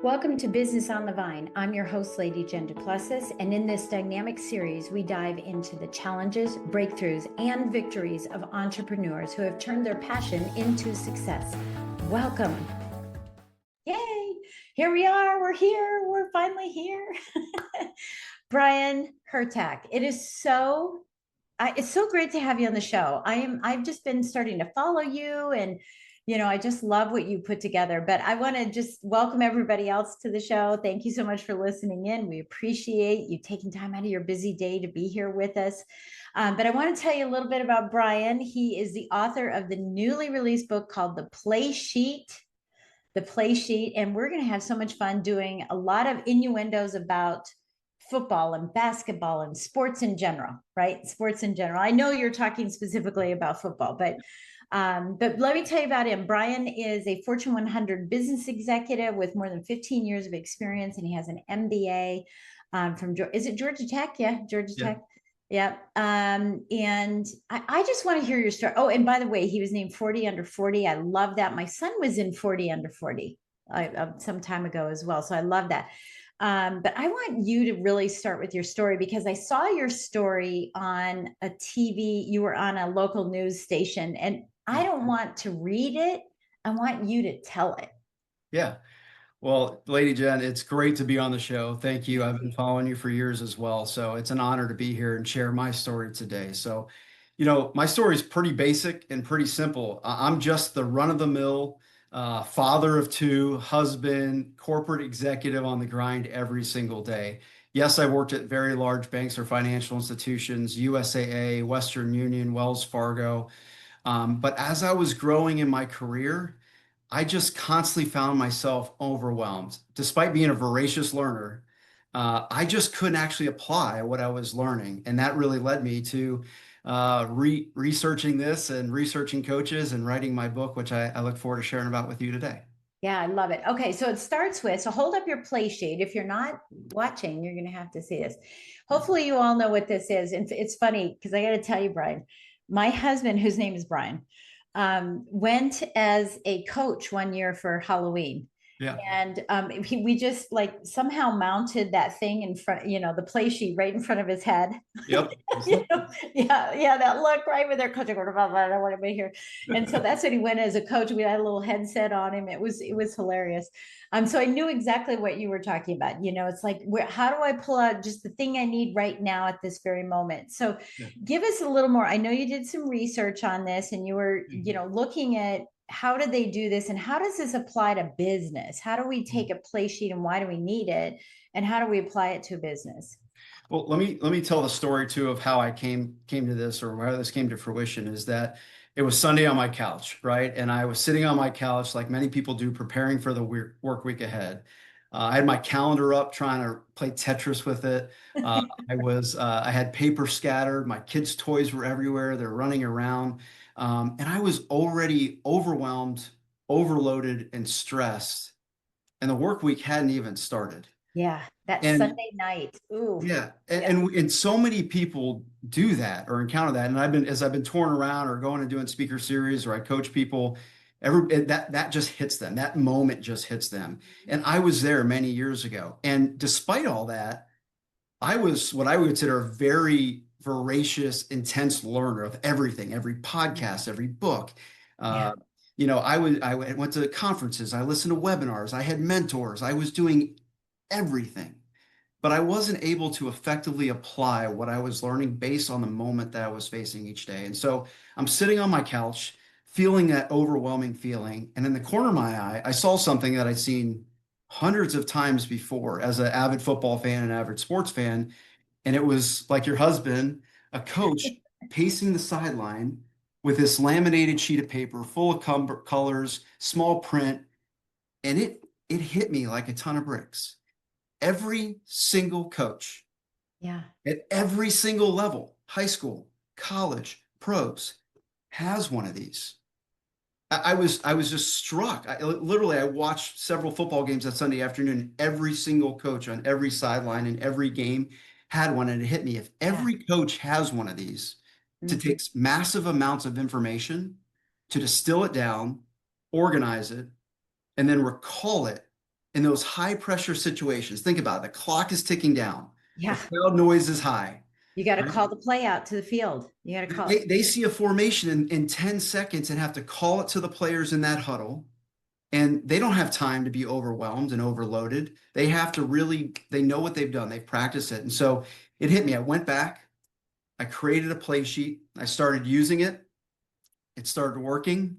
Welcome to Business on the Vine. I'm your host, Lady Jen Du Plessis, and in this dynamic series, we dive into the challenges, breakthroughs, and victories of entrepreneurs who have turned their passion into success. Welcome. Yay! Here we are. We're here. We're finally here. Brian Hurtak. It's so great to have you on the show. I've just been starting to follow you, and I just love what you put together. But I want to just welcome everybody else to the show. Thank you so much for listening in. We appreciate you taking time out of your busy day to be here with us. But I want to tell you a little bit about Brian. He is the author of the newly released book called The Play Sheet. And we're going to have so much fun doing a lot of innuendos about football and basketball and sports in general, right? Sports in general. I know you're talking specifically about football, but let me tell you about him. Brian is a Fortune 100 business executive with more than 15 years of experience, and he has an MBA from, is it Georgia Tech? Yeah, Georgia Tech. Yeah. And I just want to hear your story. Oh, and by the way, he was named 40 under 40. I love that. My son was in 40 under 40 some time ago as well. So I love that. But I want you to really start with your story, because I saw your story on a TV. You were on a local news station, and I don't want to read it. I want you to tell it. Yeah. Well, Lady Jen, it's great to be on the show. Thank you. I've been following you for years as well. So it's an honor to be here and share my story today. So, my story is pretty basic and pretty simple. I'm just the run-of-the-mill father of two, husband, corporate executive on the grind every single day. Yes, I worked at very large banks or financial institutions, USAA, Western Union, Wells Fargo. But as I was growing in my career, I just constantly found myself overwhelmed. Despite being a voracious learner, I just couldn't actually apply what I was learning. And that really led me to researching this and researching coaches and writing my book, which I look forward to sharing about with you today. Yeah, I love it. Okay, so it starts with, so hold up your play sheet. If you're not watching, you're going to have to see this. Hopefully you all know what this is. And it's funny because I got to tell you, Brian, my husband, whose name is Brian, went as a coach one year for Halloween. Yeah. And we just like somehow mounted that thing in front, the play sheet right in front of his head. Yep. Yeah, that look right with their coach. I don't want to be here. And so that's when he went as a coach. We had a little headset on him. It was hilarious. So I knew exactly what you were talking about. It's like, how do I pull out just the thing I need right now at this very moment? So give us a little more. I know you did some research on this, and you were, looking at how do they do this, and how does this apply to business? How do we take a play sheet, and why do we need it, and how do we apply it to a business? Well, let me tell the story too of how I came to this, or where this came to fruition. Is that it was Sunday on my couch, right? And I was sitting on my couch like many people do, preparing for the work week ahead. I had my calendar up, trying to play Tetris with it. I had paper scattered. My kids' toys were everywhere. They're running around. And I was already overwhelmed, overloaded, and stressed. And the work week hadn't even started. Yeah, that Sunday night. Ooh. Yeah. And so many people do that or encounter that. And as I've been touring around or going and doing speaker series, or I coach people, that just hits them. That moment just hits them. And I was there many years ago. And despite all that, I was what I would consider a very voracious, intense learner of everything, every podcast, every book. I went to conferences, I listened to webinars, I had mentors, I was doing everything, but I wasn't able to effectively apply what I was learning based on the moment that I was facing each day. And so I'm sitting on my couch, feeling that overwhelming feeling. And in the corner of my eye, I saw something that I'd seen hundreds of times before as an avid football fan and avid sports fan. And it was like your husband, a coach, pacing the sideline with this laminated sheet of paper full of colors, small print. And it hit me like a ton of bricks. Every single coach, at every single level, high school, college, pros, has one of these. I was just struck. I watched several football games that Sunday afternoon. Every single coach on every sideline in every game had one, and it hit me. If every coach has one of these, to take massive amounts of information, to distill it down, organize it, and then recall it in those high pressure situations, think about it. The clock is ticking down. The Yeah. crowd noise is high. You got to Right? call the play out to the field. You got to call it. They see a formation in 10 seconds and have to call it to the players in that huddle. And they don't have time to be overwhelmed and overloaded. They have to really, they know what they've done. They've practiced it. And so it hit me. I went back, I created a play sheet. I started using it. It started working.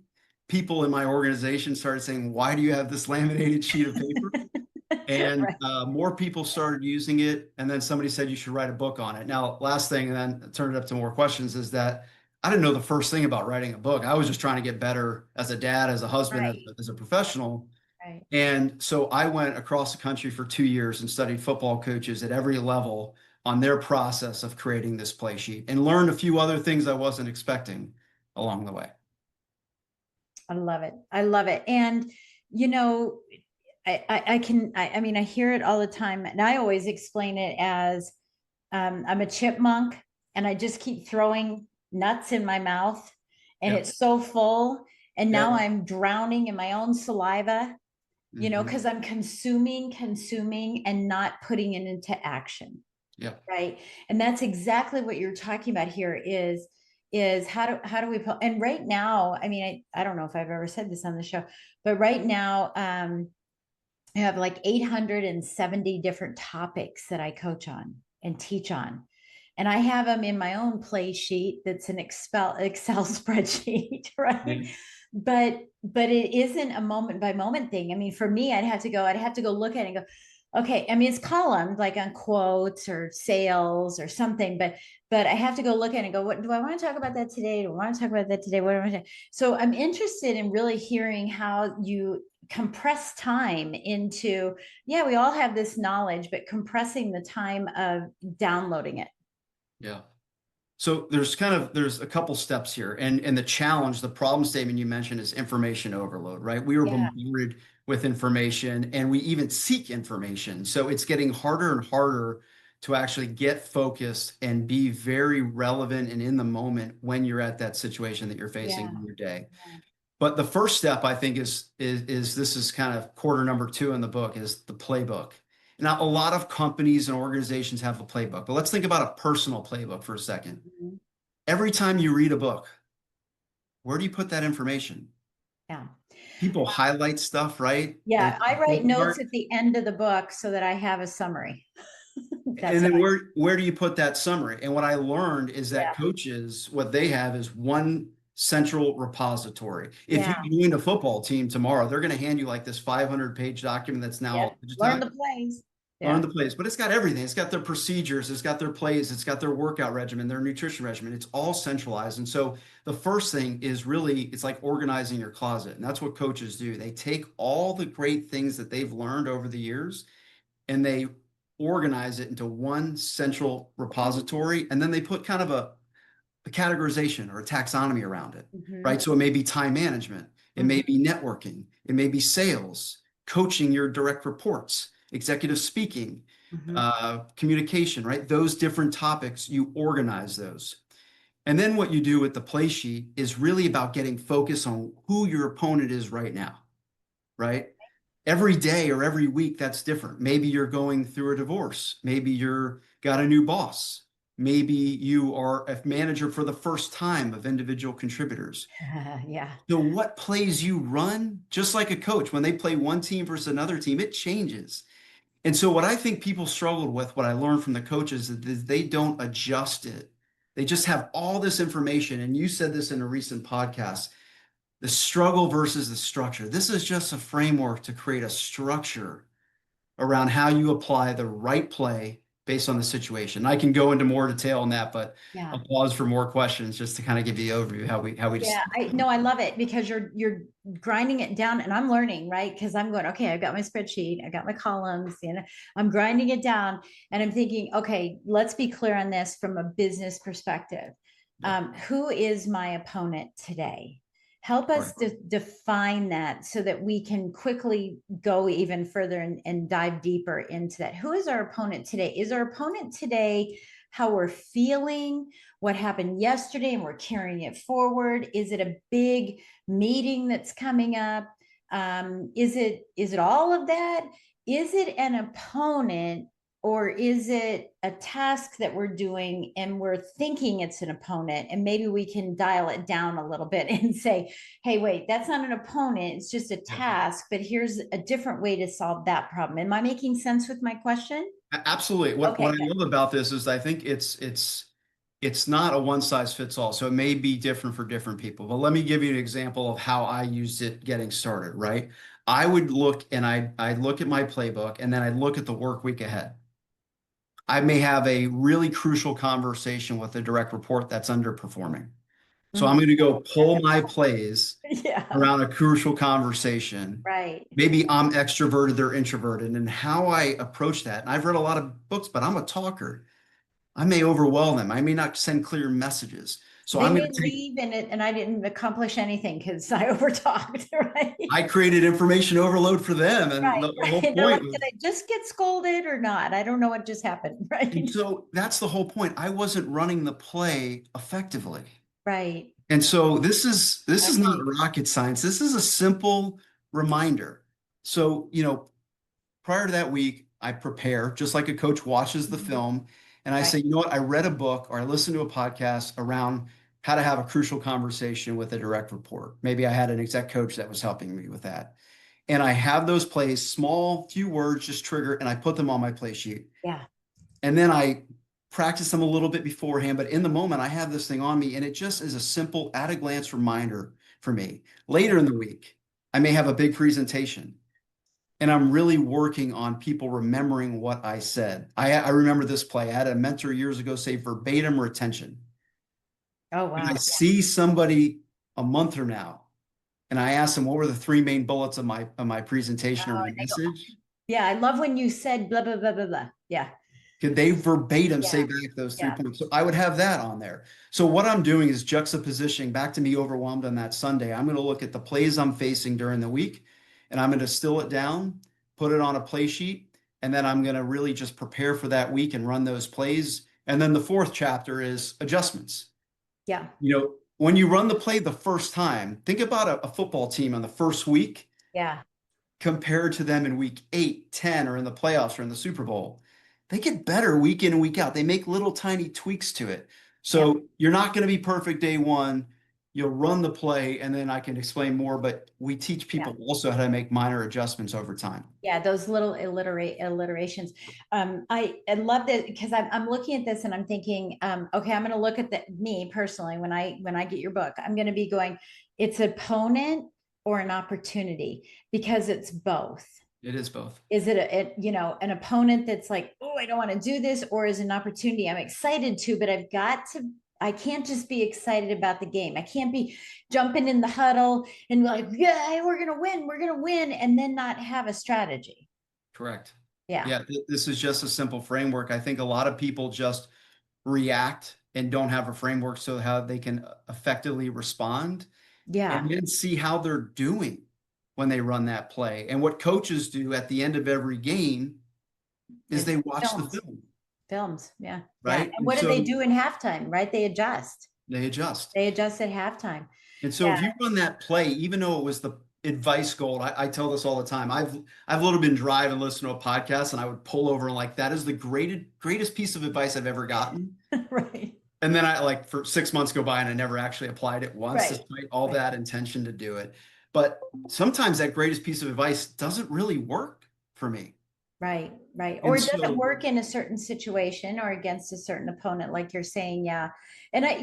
People in my organization started saying, why do you have this laminated sheet of paper? And Right. more people started using it. And then somebody said you should write a book on it. Now, last thing, and then turn it up to more questions, is that I didn't know the first thing about writing a book. I was just trying to get better as a dad, as a husband, Right. as a professional. Right. And so I went across the country for 2 years and studied football coaches at every level on their process of creating this play sheet and learned a few other things I wasn't expecting along the way. I love it. I love it. And, you know, I mean, I hear it all the time, and I always explain it as I'm a chipmunk and I just keep throwing nuts in my mouth and Yeah. it's so full. And now Yeah. I'm drowning in my own saliva, you know, Mhm. because I'm consuming and not putting it into action. Yeah. Right. And that's exactly what you're talking about here is how do we put, and right now, I mean, I don't know if I've ever said this on the show, but right now, I have like 870 different topics that I coach on and teach on. And I have them in my own play sheet that's an Excel spreadsheet, Yeah. right? But it isn't a moment by moment thing. I mean, for me, I'd have to go look at it and go, okay, I mean, it's columned like on quotes or sales or something, but I have to go look at it and go, what do I want to talk about that today? Do I want to talk about that today? What do I want to? So I'm interested in really hearing how you compress time into, yeah, we all have this knowledge, but compressing the time of downloading it. Yeah. So there's a couple steps here, and the challenge, the problem statement you mentioned is information overload, right? We were Yeah. bombarded with information, and we even seek information. So it's getting harder and harder to actually get focused and be very relevant and in the moment when you're at that situation that you're facing Yeah. in your day. Yeah. But the first step, I think, is this is kind of quarter number 2 in the book, is the playbook. Now, a lot of companies and organizations have a playbook, but let's think about a personal playbook for a second. Mhm. Every time you read a book, where do you put that information? Yeah. People highlight stuff, right? Yeah. I write notes And at the end of the book so that I have a summary. That's then how I, where do you put that summary? And what I learned is that yeah. coaches, what they have is one central repository. If you Yeah. join a football team tomorrow, they're going to hand you like this 500-page document that's Yeah. now Learn digitized. the plays. Learn Yeah. the plays, but it's got everything. It's got their procedures, it's got their plays, it's got their workout regimen, their nutrition regimen. It's all centralized. And so the first thing is really, it's like organizing your closet. And that's what coaches do. They take all the great things that they've learned over the years and they organize it into one central repository. And then they put kind of a categorization or a taxonomy around it, Mhm. right? So it may be time management, it may Mhm. be networking, it may be sales, coaching your direct reports, executive speaking, Mhm. communication, right? Those different topics, you organize those. And then what you do with the play sheet is really about getting focus on who your opponent is right now, right? Every day or every week, that's different. Maybe you're going through a divorce. Maybe you're got a new boss. Maybe you are a manager for the first time of individual contributors. Yeah. So what plays you run, just like a coach, when they play one team versus another team, it changes. And so what I think people struggled with, what I learned from the coaches, is they don't adjust it. They just have all this information. And you said this in a recent podcast, the struggle versus the structure. This is just a framework to create a structure around how you apply the right play based on the situation. I can go into more detail on that, but Yeah. I'll pause for more questions just to kind of give you the overview how we just. Yeah, I no, I love it because you're grinding it down and I'm learning, right? Because I'm going, okay, I've got my spreadsheet, I've got my columns, you know, I'm grinding it down and I'm thinking, okay, let's be clear on this from a business perspective. Yeah, Who is my opponent today? Help right. us to define that so that we can quickly go even further and dive deeper into that. Who is our opponent today? Is our opponent today how we're feeling? What happened yesterday and we're carrying it forward? Is it a big meeting that's coming up? Is it all of that? Is it an opponent, or is it a task that we're doing and we're thinking it's an opponent? And maybe we can dial it down a little bit and say, hey, wait, that's not an opponent. It's just a task, but here's a different way to solve that problem. Am I making sense with my question? Absolutely. What Okay, I love about this is I think it's not a one size fits all. So it may be different for different people. But let me give you an example of how I used it getting started, right? I would look and I'd look at my playbook and then I'd look at the work week ahead. I may have a really crucial conversation with a direct report that's underperforming. So I'm Mhm. going to go pull my plays Yeah, around a crucial conversation. right. Maybe I'm extroverted, they're introverted, and how I approach that. And I've read a lot of books, but I'm a talker. I may overwhelm them. I may not send clear messages. So They I'm may going to take, leave and I didn't accomplish anything because I overtalked, right? I created information overload for them. And Right, the whole right. They're like, point was, did I just get scolded or not? I don't know what just happened, and right? so that's the whole point. I wasn't running the play effectively. Right. And so this is not Okay. rocket science. This is a simple reminder. So, prior to that week, I prepare just like a coach watches the Mhm. film. And I Right. say, you know what? I read a book or I listened to a podcast around how to have a crucial conversation with a direct report. Maybe I had an exec coach that was helping me with that. And I have those plays, small, few words, just trigger, and I put them on my play sheet. Yeah. And then I practice them a little bit beforehand, but in the moment, I have this thing on me, and it just is a simple at a glance reminder for me. Yeah. Later in the week, I may have a big presentation, and I'm really working on people remembering what I said. I remember this play. I had a mentor years ago say verbatim retention. Oh, And I wow. see somebody a month from now, and I ask them what were the three main bullets of my presentation or Oh, my and they go, message. yeah, I love when you said blah, blah, blah, blah, blah. Yeah. Could they verbatim say Yeah. back those three Yeah. points? So I would have that on there. So what I'm doing is juxtapositioning back to me overwhelmed on that Sunday. I'm going to look at the plays I'm facing during the week and I'm going to distill it down, put it on a play sheet, and then I'm going to really just prepare for that week and run those plays. And then the fourth chapter is adjustments. Yeah. When you run the play the first time, think about a football team on the first week Yeah. compared to them in week 8, 10, or in the playoffs or in the Super Bowl. They get better week in and week out. They make little tiny tweaks to it. Yeah. So you're not going to be perfect day one. You'll run the play, and then I can explain more. But we teach Yeah. people also how to make minor adjustments over time. Yeah, those little alliterations. I love that because I'm looking at this and I'm thinking, okay, I'm going to look at me personally when I get your book, I'm going to be going, it's opponent or an opportunity because it's both. It is both. Is it an opponent that's like, oh, I don't want to do this, or is it an opportunity I'm excited to, but I can't just be excited about the game. I can't be jumping in the huddle and like, yeah, we're gonna win, and then not have a strategy. Correct. Yeah, Yeah, this is just a simple framework. I think a lot of people just react and don't have a framework so how they can effectively respond yeah. and then see how they're doing when they run that play. And what coaches do at the end of every game is It's they watch the films, film, films. Yeah, yeah. right? And And what do they so do in halftime? Right? They adjust. they adjust. They adjust at halftime. And so Yeah. if you run that play, even though it was the advice gold, I tell this all the time. I've literally been driving, listening to a podcast, and I would pull over and like that is the greatest piece of advice I've ever gotten. Right. And then I like for 6 months go by and I never actually applied it once, Right. despite all Right. that intention to do it. But sometimes that greatest piece of advice doesn't really work for me. Right, right. Or And it doesn't so, work in a certain situation or against a certain opponent, like you're saying, yeah. And I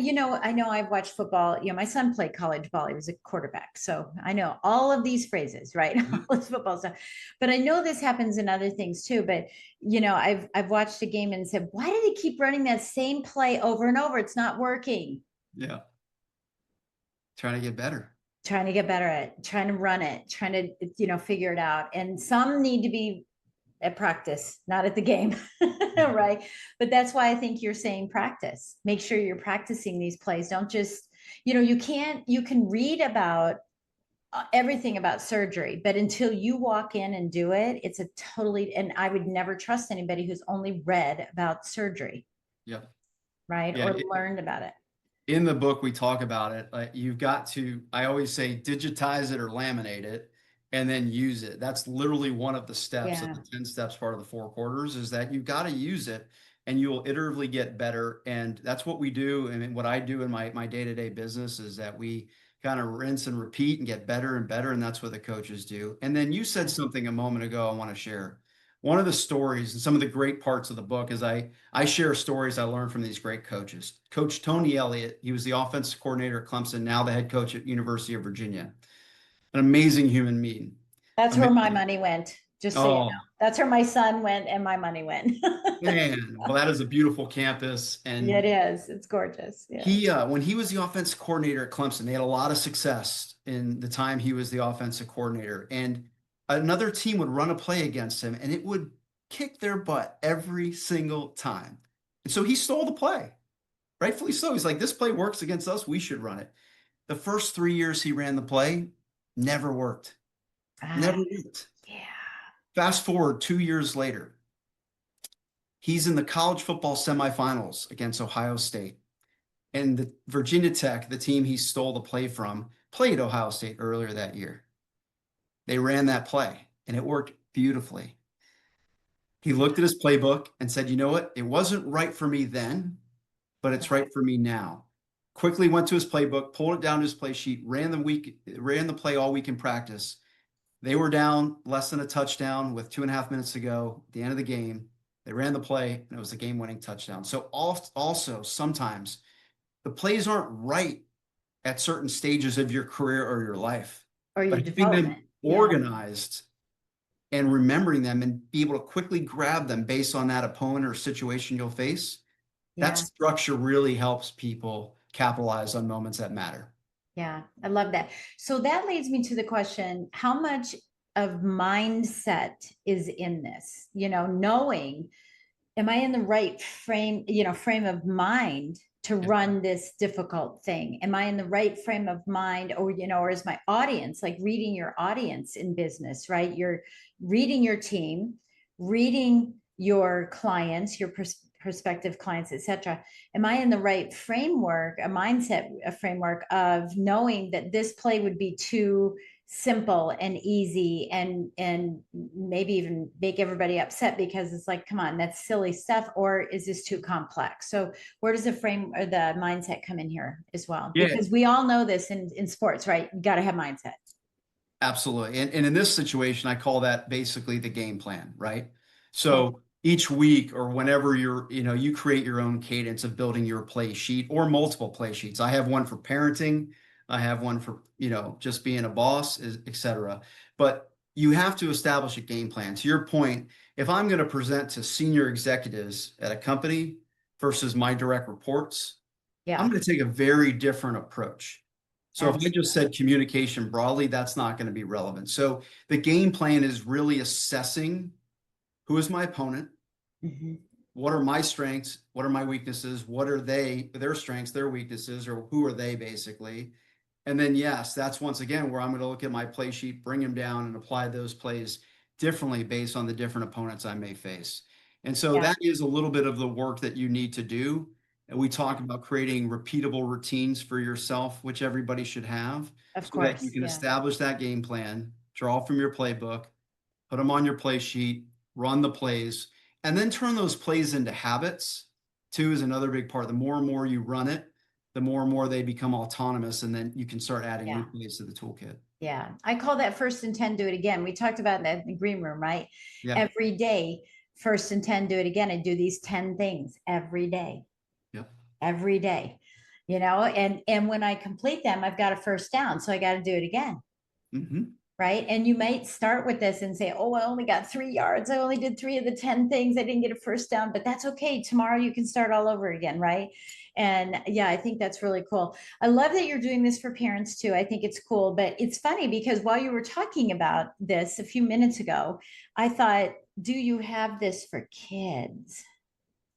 know I've watched football. My son played college ball. He was a quarterback. So I know all of these phrases, right? All this football stuff. But I know this happens in other things too. But I've watched a game and said, why do they keep running that same play over and over? It's not working. yeah, trying to get better. Trying to get better at it, trying to run it, trying to, figure it out. And some need to be at practice, not at the game. Yeah. Right. But that's why I think you're saying practice. Make sure you're practicing these plays. Don't just, you can read about everything about surgery, but until you walk in and do it, it's a totally, and I would never trust anybody who's only read about surgery, Yeah. right? Yeah. Or learned about it. In the book, we talk about it. Like you've got to, I always say, digitize it or laminate it. and then use it. That's literally one of the steps of Yeah. the 10 steps part of the 4 quarters, is that you've got to use it and you'll iteratively get better. And that's what we do. And what I do in my day-to-day business is that we kind of rinse and repeat and get better and better. And that's what the coaches do. And then you said something a moment ago I want to share. One of the stories and some of the great parts of the book is I share stories I learned from these great coaches. Coach Tony Elliott, he was the offensive coordinator at Clemson, now the head coach at University of Virginia. An amazing human being. That's where my Amazing. money went, just so you know. Oh, That's where my son went and my money went. man. Well, that is a beautiful campus. Yeah, it And is. It's gorgeous. Yeah. when he was the offensive coordinator at Clemson, they had a lot of success in the time he was the offensive coordinator. And another team would run a play against him and it would kick their butt every single time. And so he stole the play, rightfully so. He's like, this play works against us. We should run it. The first 3 years he ran the play, never worked. Ah, Never worked. yeah. Fast forward 2 years later, he's in the college football semifinals against Ohio State. And the Virginia Tech, the team he stole the play from, played Ohio State earlier that year. They ran that play and it worked beautifully. He looked at his playbook and said, you know what? It wasn't right for me then, but it's right for me now. Quickly went to his playbook, pulled it down to his play sheet, ran the play all week in practice. They were down less than a touchdown with 2.5 minutes to go at the end of the game. They ran the play and it was a game-winning touchdown. So also sometimes the plays aren't right at certain stages of your career or your life, Or your but having them development. Yeah. organized and remembering them and be able to quickly grab them based on that opponent or situation you'll face, that Yeah. structure really helps people capitalize on moments that matter. Yeah. I love that. So that leads me to the question, how much of mindset is in this? Knowing, am I in the right frame of mind to Yeah. run this difficult thing? Am I in the right frame of mind? Or is my audience, like reading your audience in business, right? You're reading your team, reading your clients, your prospective clients, etc. Am I in the right framework, a framework of knowing that this play would be too simple and easy and maybe even make everybody upset because it's like, come on, that's silly stuff? Or is this too complex? So where does the frame or the mindset come in here as well? Yeah, Because we all know this in sports, right? You got to have mindset. absolutely. And in this situation, I call that basically the game plan, right? Okay. So each week or whenever you create your own cadence of building your play sheet or multiple play sheets. I have one for parenting. I have one for, just being a boss, et cetera. But you have to establish a game plan. To your point, if I'm going to present to senior executives at a company versus my direct reports, I'm Yeah. going to take a very different approach. So if I Absolutely. just said communication broadly, that's not going to be relevant. So the game plan is really assessing who is my opponent, Mhm. what are my strengths, what are my weaknesses, what are their strengths, their weaknesses, or who are they basically. And then, yes, that's once again where I'm going to look at my play sheet, bring them down and apply those plays differently based on the different opponents I may face. And so Yeah. that is a little bit of the work that you need to do. And we talk about creating repeatable routines for yourself, which everybody should have, Of so that you course. can Yeah. establish that game plan, draw from your playbook, put them on your play sheet, run the plays, and then turn those plays into habits. Too is another big part. The more and more you run it, the more and more they become autonomous, and then you can start adding new Yeah. plays to the toolkit. Yeah. I call that first and 10, do it again. We talked about that in the green room, right? Yeah. Every day, first and 10, do it again, and do these 10 things every day. Yep. Every day. And when I complete them, I've got a first down. So I got to do it again. Mm-hmm. Right. And you might start with this and say, oh, I only got 3 yards. I only did 3 of the 10 things. I didn't get a first down, but that's okay. Tomorrow you can start all over again. Right. And yeah, I think that's really cool. I love that you're doing this for parents too. I think it's cool, but it's funny because while you were talking about this a few minutes ago, I thought, do you have this for kids?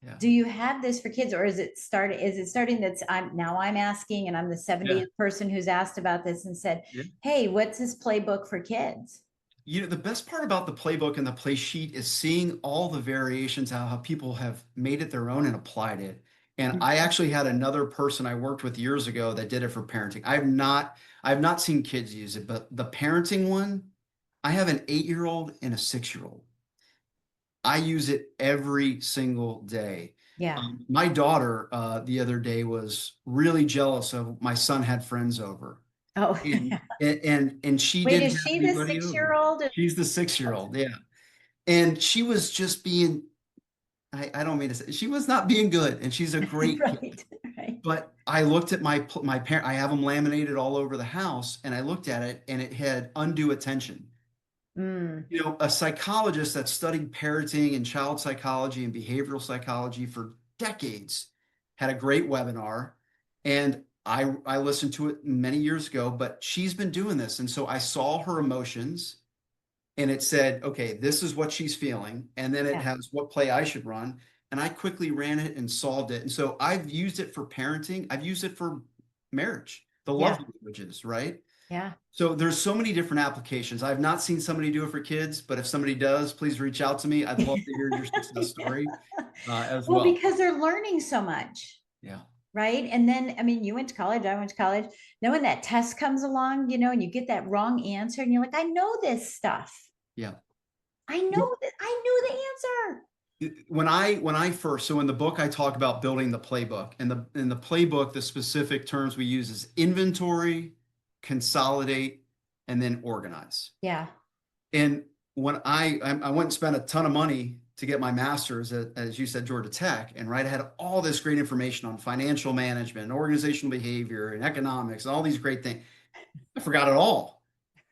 Yeah. Do you have this for kids, or is it starting that's I'm asking, and I'm the 70th person who's asked about this and said, Yeah. hey, what's this playbook for kids? The best part about the playbook and the play sheet is seeing all the variations, how people have made it their own and applied it. And I actually had another person I worked with years ago that did it for parenting. I've not seen kids use it, but the parenting one, I have an 8-year-old and a 6-year-old. I use it every single day. Yeah. My daughter the other day was really jealous of my son had friends over. Oh, And she wait, didn't is have she the anybody over. 6-year-old? She's the 6-year-old, yeah. And she was just being, I don't mean to say, she was not being good, and she's a great kid. Right, right. But I looked at my parent, I have them laminated all over the house, and I looked at it and it had undue attention. Mm, You know, a psychologist that studied parenting and child psychology and behavioral psychology for decades had a great webinar, and I listened to it many years ago, but she's been doing this. And so I saw her emotions, and it said, okay, this is what she's feeling. And then it yeah, has what play I should run. And I quickly ran it and solved it. And so I've used it for parenting. I've used it for marriage, the love yeah, languages, right? yeah. So there's so many different applications. I've not seen somebody do it for kids, but if somebody does, please reach out to me. I'd love to hear your success story as Well, well. because they're learning so much, Yeah. right? And then, I mean, you went to college, I went to college. Then when that test comes along, and you get that wrong answer, and you're like, I know this stuff. Yeah. I know that I knew the answer. When I first, so in the book I talk about building the playbook, and in the playbook the specific terms we use is inventory, consolidate, and then organize. Yeah, And when I went and spent a ton of money to get my master's at, as you said, Georgia Tech, and right, I had all this great information on financial management, and organizational behavior, and economics, and all these great things. I forgot it all.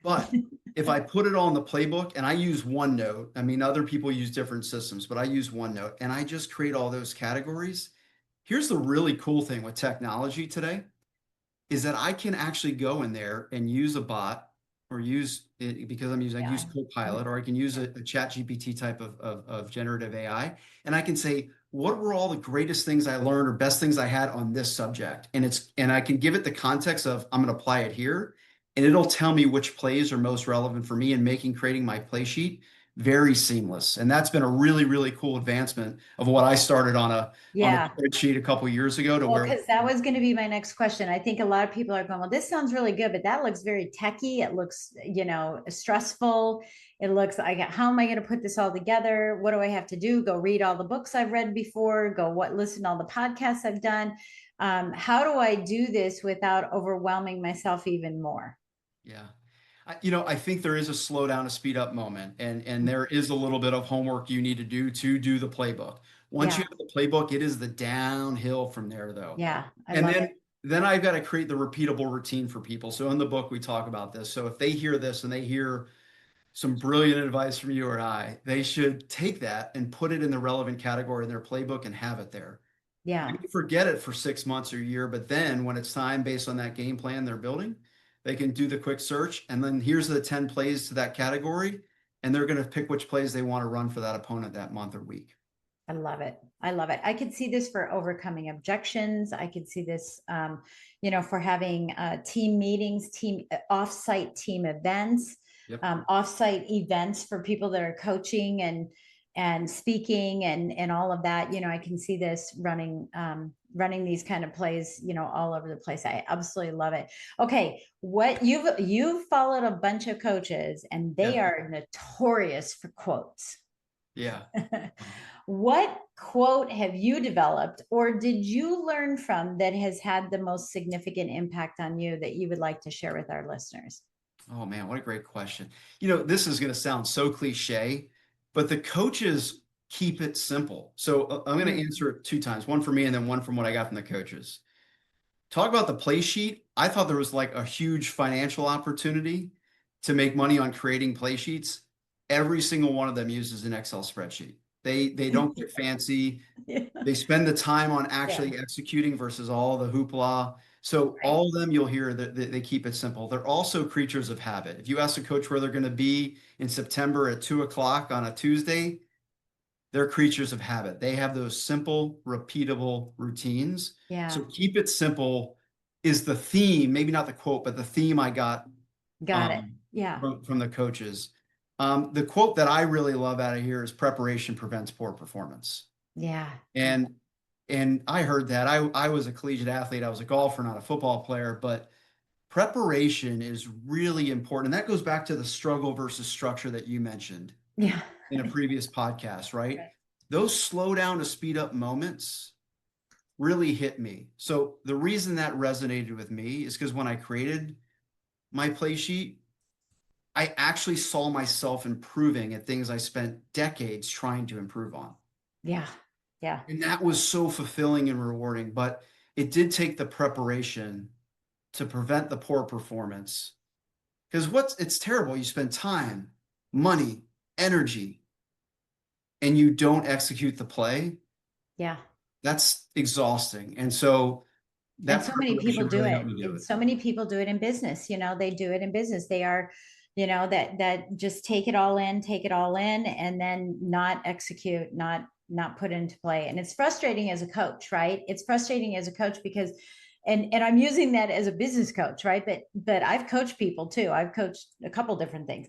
But if I put it all in the playbook, and I use OneNote, I mean, other people use different systems, but I use OneNote, and I just create all those categories. Here's the really cool thing with technology today is that I can actually go in there and use a bot, or use it because I use yeah. Copilot, or I can use a chat GPT type of generative AI. And I can say, what were all the greatest things I learned or best things I had on this subject? And I can give it the context of, I'm going to apply it here. And it'll tell me which plays are most relevant for me, and making creating my play sheet very seamless. And that's been a really, really cool advancement of what I started on a Yeah. spreadsheet a couple years ago to Well, where. because that was going to be my next question. I think a lot of people are going, well, this sounds really good, but that looks very techy. It looks, stressful. It looks like, how am I going to put this all together? What do I have to do? Go read all the books I've read before, listen to all the podcasts I've done. How do I do this without overwhelming myself even more? Yeah. I think there is a slow down to speed up moment, and there is a little bit of homework you need to do the playbook. Once Yeah. you have the playbook, it is the downhill from there, though. Yeah. I And love then it. then I've got to create the repeatable routine for people. So in the book we talk about this. So if they hear this and they hear some brilliant advice from you or I, they should take that and put it in the relevant category in their playbook and have it there. They Yeah. can forget it for 6 months or a year, but then when it's time based on that game plan they're building, they can do the quick search, and then here's the 10 plays to that category, and they're going to pick which plays they want to run for that opponent that month or week. I love it. I love it. I could see this for overcoming objections. I could see this, for having team meetings, offsite team events, Yep. offsite events for people that are coaching and speaking and all of that. I can see this running these kind of plays, all over the place. I absolutely love it. Okay, what you've followed a bunch of coaches, and they Yeah. are notorious for quotes. Yeah. What quote have you developed or did you learn from that has had the most significant impact on you that you would like to share with our listeners? Oh man, what a great question. This is going to sound so cliche, but the coaches keep it simple. So I'm going to Mm, answer it two times, one for me and then one from what I got from the coaches. Talk about the play sheet. I thought there was like a huge financial opportunity to make money on creating play sheets. Every single one of them uses an Excel spreadsheet. They don't get fancy. yeah, They spend the time on yeah, actually executing versus all the hoopla. So right. all of them, you'll hear that they keep it simple. They're also creatures of habit. If you ask a coach where they're going to be in September at 2 o'clock on a Tuesday, they're creatures of habit. They have those simple, repeatable routines. Yeah, So keep it simple is the theme, maybe not the quote, but the theme I got got it. um, Yeah, from the coaches. The quote that I really love out of here is preparation prevents poor performance. yeah, And I heard that. I was a collegiate athlete. I was a golfer, not a football player, but preparation is really important. And that goes back to the struggle versus structure that you mentioned Yeah. in a previous podcast, right? Right. Those slow down to speed up moments really hit me. So the reason that resonated with me is because when I created my play sheet, I actually saw myself improving at things I spent decades trying to improve on. Yeah. Yeah. And that was so fulfilling and rewarding, but it did take the preparation to prevent the poor performance. Because it's terrible. You spend time, money, energy, and you don't execute the play. Yeah. That's exhausting. And so And that so many people preparation do really it. helped me do And it. so many people do it in business. They do it in business. They are, that just take it all in, and then not execute, not put into play. And it's frustrating as a coach, right? It's frustrating as a coach because, and I'm using that as a business coach, right? But I've coached people too. I've coached a couple different things.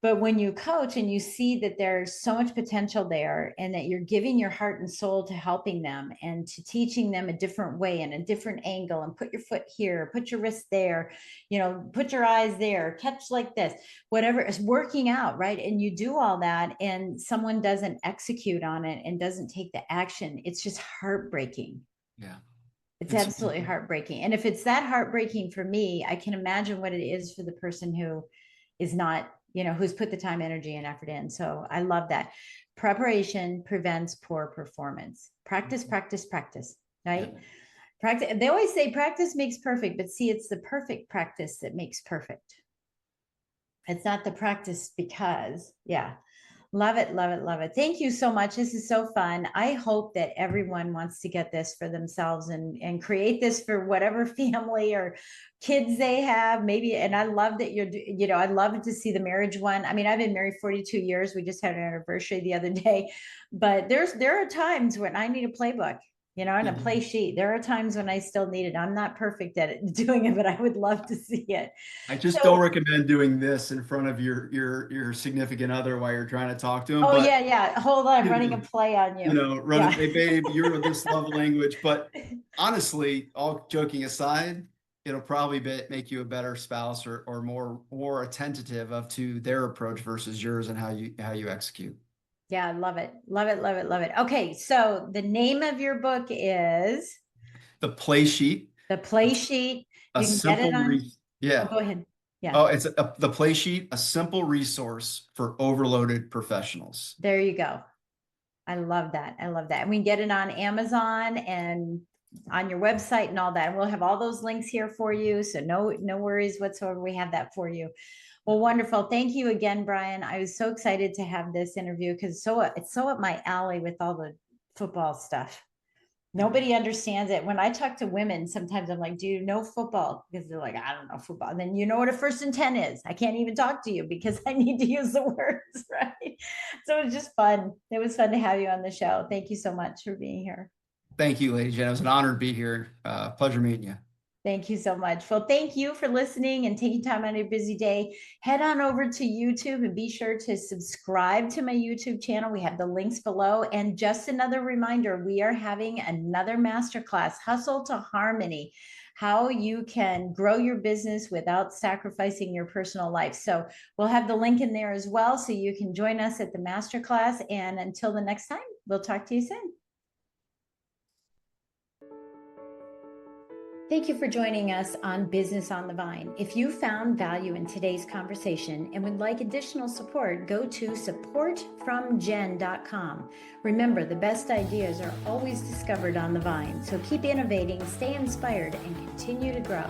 But when you coach and you see that there's so much potential there, and that you're giving your heart and soul to helping them and to teaching them a different way and a different angle, and put your foot here, put your wrist there, put your eyes there, catch like this, whatever is working out, right? And you do all that and someone doesn't execute on it and doesn't take the action, it's just heartbreaking. Yeah. It's It's absolutely heartbreaking. And if it's that heartbreaking for me, I can imagine what it is for the person who is not, who's put the time, energy, and effort in. So I love that. Preparation prevents poor performance. Practice, practice, practice, right? yeah. Practice. They always say practice makes perfect, but see, it's the perfect practice that makes perfect. It's not the practice because, yeah. Love it, love it, love it. Thank you so much. This is so fun. I hope that everyone wants to get this for themselves and create this for whatever family or kids they have. Maybe, and I love that I love to see the marriage one. I mean, I've been married 42 years. We just had an anniversary the other day, but there are times when I need a playbook, and a play sheet. There are times when I still need it. I'm not perfect at it, doing it, but I would love to see it. I just So, don't recommend doing this in front of your significant other while you're trying to talk to them. oh But yeah. Hold on, I'm running a play on you. running, Yeah. hey babe, you're this love language. But honestly, all joking aside, it'll probably make you a better spouse, or more attentive to their approach versus yours, and how you execute. Yeah, I love it. Love it, love it, love it. Okay, so the name of your book is The play sheet, The Play Sheet. a You can get it simple on. Oh, yeah. go ahead. Yeah, Oh, it's the play sheet, a simple resource for overloaded professionals. there you go. I love that. I love that. And we can get it on Amazon and on your website and all that. And we'll have all those links here for you. So no worries whatsoever. We have that for you. Well, wonderful. Thank you again, Brian. I was so excited to have this interview because it's so up my alley with all the football stuff. Nobody understands it. When I talk to women, sometimes I'm like, do you know football? Because they're like, I don't know football. And then you know what a 1st and 10 is. I can't even talk to you because I need to use the words, right? So it was just fun. It was fun to have you on the show. Thank you so much for being here. Thank you, Lady Jen. It was an honor to be here. Pleasure meeting you. Thank you so much. Well, thank you for listening and taking time out of your busy day. Head on over to YouTube and be sure to subscribe to my YouTube channel. We have the links below. And just another reminder, we are having another masterclass, Hustle to Harmony, how you can grow your business without sacrificing your personal life. So we'll have the link in there as well, so you can join us at the masterclass. And until the next time, we'll talk to you soon. Thank you for joining us on Business on the Vine. If you found value in today's conversation and would like additional support, go to supportfromjen.com. Remember, the best ideas are always discovered on the Vine, so keep innovating, stay inspired, and continue to grow.